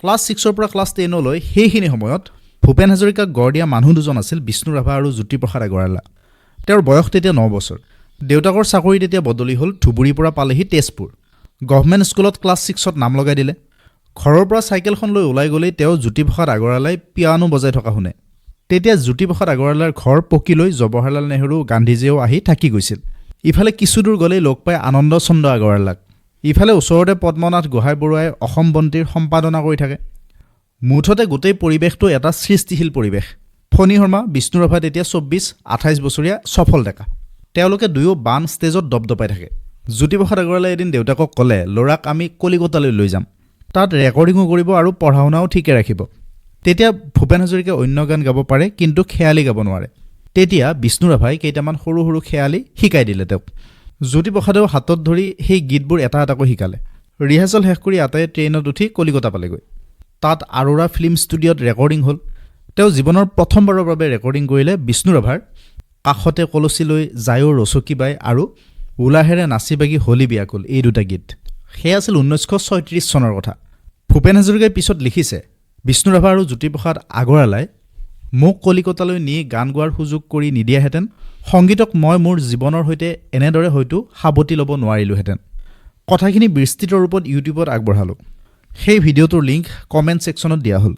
Class 6 পৰা class 10 লৈ সেইখিনি সময়ত ভূপেন হাজৰিকাক গঢ় দিয়া মানুহ দুজন আছিল বিষ্ণু ৰাভা আৰু জ্যোতিপ্ৰসাদ আগৰৱালা। তেওঁৰ বয়স তেতিয়া 9 বছৰ। দেউতাকৰ চাকৰি তেতিয়া বদলি হ'ল, ধুবুৰীৰ পৰা পালেহি তেজপুৰ। গভৰ্ণমেণ্ট স্কুলত ক্লাছ 6ত নাম লগাই দিলে। ঘৰৰ পৰা চাইকেলখন লৈ ওলাই গ'লেই তেওঁ জ্যোতিপ্ৰসাদ আগৰৱালাই পিয়ানো বজাই থকা শুনে। তেতিয়া জ্যোতিপ্ৰসাদ আগৰৱালাৰ ঘৰ পকী লৈ জৱাহৰলাল নেহৰু, গান্ধীজীয়েও আহি থাকি গৈছিল। ইফালে কিছুদূৰ গ'লেই লগ পায় আনন্দ চন্দ্ৰ আগৰৱালাক। ইফালে ওচৰতে পদ্মনাথ গোহাঁই বৰুৱাই অসম বন্তিৰ সম্পাদনা কৰি থাকে। মুঠতে গোটেই পৰিৱেশটো এটা সৃষ্টিশীল পৰিৱেশ। ফণী শৰ্মা, বিষ্ণু ৰাভা তেতিয়া 24-28 বছৰীয়া সফল ডেকা। তেওঁলোকে দুয়ো বান ষ্টেজত দপদপাই থাকে। জ্যোতিপ্ৰসাদ আগৰৱালাই এদিন দেউতাকক ক'লে, ল'ৰাক আমি কলিকতালৈ লৈ যাম, তাত ৰেকৰ্ডিঙো কৰিব আৰু পঢ়া শুনাও ঠিকে ৰাখিব। তেতিয়া ভূপেন হাজৰিকাই অন্য গান গাব পাৰে, কিন্তু খেয়ালি গাব নোৱাৰে। তেতিয়া বিষ্ণু ৰাভাই কেইটামান সৰু সৰু খেয়ালি শিকাই দিলে তেওঁক। জ্যোতিপ্ৰসাদেও হাতত ধৰি সেই গীতবোৰ এটা এটাকৈ শিকালে। ৰিহাৰ্চেল শেষ কৰি আটাই ট্ৰেইনত উঠি কলিকতা পালেগৈ। তাত আৰোৰা ফিল্ম ষ্টুডিঅ'ত ৰেকৰ্ডিং হ'ল। তেওঁ জীৱনৰ প্ৰথমবাৰৰ বাবে ৰেকৰ্ডিং কৰিলে বিষ্ণু ৰাভাৰ কাষতে কলচী লৈ যায়ো ৰচকী বাই আৰু উলাহেৰে নাচি বাগি হলি বিয়াকুল, এই দুটা গীত। সেয়া আছিল 1936 চনৰ কথা। ভূপেন হাজৰিকাই পিছত লিখিছে, বিষ্ণু ৰাভা আৰু জ্যোতিপ্ৰসাদ আগৰৱালাই মোক কলিকতালৈ নি গান গোৱাৰ সুযোগ কৰি নিদিয়াহেঁতেন, সংগীতক মই মোৰ জীৱনৰ সৈতে এনেদৰে হয়তো সাৱটি ল'ব নোৱাৰিলোহেঁতেন। কথাখিনি বিস্তৃত ৰূপত ইউটিউবত আগবঢ়ালোঁ। সেই ভিডিঅ'টোৰ লিংক কমেণ্ট ছেকশ্যনত দিয়া হ'ল।